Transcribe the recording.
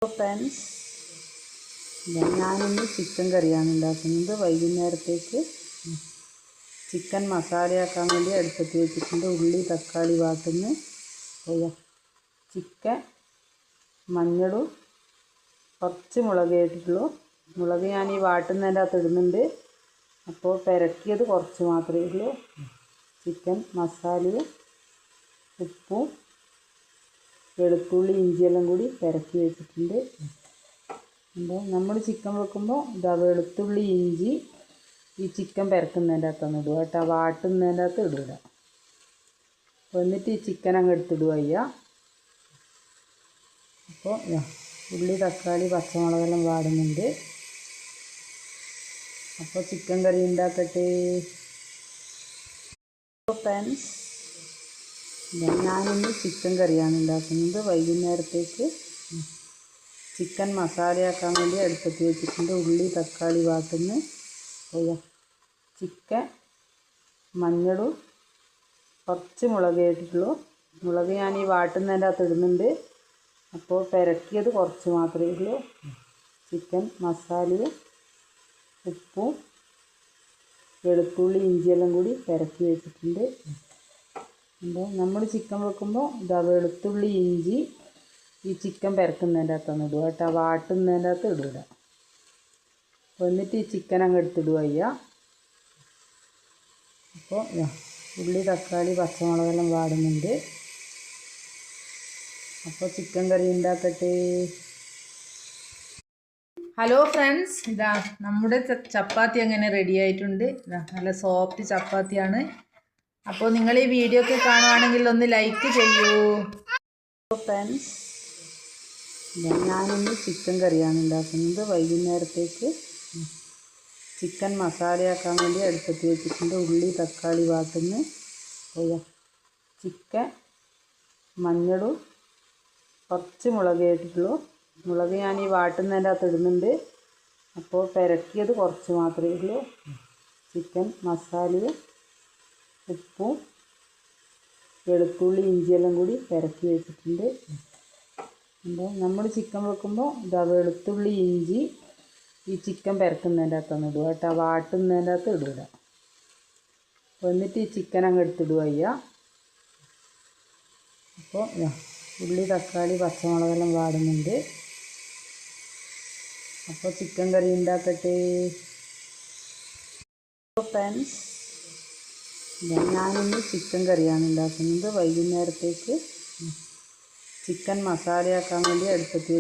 Friends, ഞാനിന്ന് chicken കറിയാണ് ഉണ്ടാക്കുന്നത്. വൈകുന്നേരത്തേക്ക് ചിക്കൻ മസാലയാക്കാൻ വേണ്ടി അടുപ്പത്ത് വെച്ചിട്ടുണ്ട്. ഉള്ളി തക്കാളി വാട്ടുന്നു. ചിക്കൻ മഞ്ഞളും കുറച്ച് മുളക് ഇട്ടിട്ടുള്ളൂ. മുളക് ഞാൻ ഈ വാട്ടുന്നതിൻ്റെ അകത്ത് ഇടുന്നുണ്ട്. അപ്പോൾ പെരക്കിയത് കുറച്ച് മാത്രമേ ഉള്ളൂ. ചിക്കൻ മസാലയും ഉപ്പും വെളുത്തുള്ളി ഇഞ്ചിയെല്ലാം കൂടി പെരക്കി വെച്ചിട്ടുണ്ട്. അപ്പോൾ നമ്മൾ ചിക്കൻ വെക്കുമ്പോൾ വെളുത്തുള്ളി ഇഞ്ചി ഈ ചിക്കൻ പെരക്കുന്നതിൻ്റെ അകത്തൊന്ന് ഇടുക കേട്ടോ, വാട്ടുന്നതിൻ്റെ അകത്ത് ഇടുക. എന്നിട്ട് ഈ ചിക്കൻ അങ്ങ് എടുത്തിടുക ചെയ്യുക. അപ്പോൾ ഉള്ളി തക്കാളി പച്ചമുളകെല്ലാം വാടുന്നുണ്ട്. അപ്പോൾ ചിക്കൻ കറി ഉണ്ടാക്കട്ടെ. ഫ്രണ്ട്സ്, ഞാനിന്ന് ചിക്കൻ കറിയാണ് ഉണ്ടാക്കുന്നത്. വൈകുന്നേരത്തേക്ക് ചിക്കൻ മസാലയാക്കാൻ വേണ്ടി അടുപ്പത്ത് വെച്ചിട്ടുണ്ട്. ഉള്ളി തക്കാളി വാട്ടുന്നു. ചിക്കൻ മഞ്ഞളും കുറച്ച് മുളക് ഇട്ടിട്ടുള്ളൂ. മുളക് ഞാൻ ഈ വാട്ടുന്നതിൻ്റെ അകത്ത് ഇടുന്നുണ്ട്. അപ്പോൾ പെരക്കിയത് കുറച്ച് മാത്രമേ ഉള്ളൂ. ചിക്കൻ മസാലയും ഉപ്പും വെളുത്തുള്ളി ഇഞ്ചിയെല്ലാം കൂടി പെരക്കി വെച്ചിട്ടുണ്ട്. അപ്പോൾ നമ്മൾ ചിക്കൻ വെക്കുമ്പോൾ വെളുത്തുള്ളി ഇഞ്ചി ഈ ചിക്കൻ പെരക്കുന്നതിൻ്റെ അകത്തൊന്ന് ഇടുക കേട്ടോ, വാട്ടുന്നതിൻ്റെ അകത്ത് ഇടുക. എന്നിട്ട് ഈ ചിക്കൻ അങ്ങ് എടുത്തിടുക ചെയ്യുക. അപ്പോൾ ഉള്ളി തക്കാളി പച്ചമുളകെല്ലാം വാടുന്നുണ്ട്. അപ്പോൾ ചിക്കൻ കറി ഉണ്ടാക്കട്ടെ. ഹലോ ഫ്രണ്ട്സ്, ഇതാ നമ്മുടെ ചപ്പാത്തി അങ്ങനെ റെഡി ആയിട്ടുണ്ട്. നല്ല സോഫ്റ്റ് ചപ്പാത്തിയാണ്. അപ്പോൾ നിങ്ങൾ ഈ വീഡിയോ ഒക്കെ കാണുവാണെങ്കിൽ ഒന്ന് ലൈക്ക് ചെയ്യൂ. ഫ്രണ്ട്സ്, ഞാനിന്ന് ചിക്കൻ കറിയാണ് ഉണ്ടാക്കുന്നത്. വൈകുന്നേരത്തേക്ക് ചിക്കൻ മസാലയാക്കാൻ വേണ്ടി അടുപ്പത്ത് വെച്ചിട്ടുണ്ട്. ഉള്ളി തക്കാളി വാട്ടുന്നു. ചിക്കൻ മഞ്ഞളും കുറച്ച് മുളക് ഇട്ടിട്ടുള്ളൂ. മുളക് ഞാൻ ഈ വാട്ടുന്നതിൻ്റെ അകത്ത് ഇടുന്നുണ്ട്. അപ്പോൾ പെരക്കിയത് കുറച്ച് മാത്രമേ ഉള്ളൂ. ചിക്കൻ മസാലയും ഉപ്പും വെളുത്തുള്ളി ഇഞ്ചിയെല്ലാം കൂടി പെരക്കി വെച്ചിട്ടുണ്ട്. അപ്പോൾ നമ്മൾ ചിക്കൻ വെക്കുമ്പോൾ വെളുത്തുള്ളി ഇഞ്ചി ഈ ചിക്കൻ പെരക്കുന്നതിൻ്റെ അകത്തൊന്ന് ഇടുക കേട്ടോ, വാട്ടുന്നതിൻ്റെ അകത്ത് ഇടുക. എന്നിട്ട് ഈ ചിക്കൻ അങ്ങ് എടുത്തിടുക ചെയ്യുക. അപ്പോൾ ഉള്ളി തക്കാളി പച്ചമുളകെല്ലാം വാടുന്നുണ്ട്. അപ്പോൾ ചിക്കൻ കറി ഉണ്ടാക്കട്ടെ. ഫ്രണ്ട്സ്, ഞാനിന്ന് ചിക്കൻ കറിയാണ് ഉണ്ടാക്കുന്നത്. വൈകുന്നേരത്തേക്ക് ചിക്കൻ മസാലയാക്കാൻ വേണ്ടി അടുപ്പത്ത്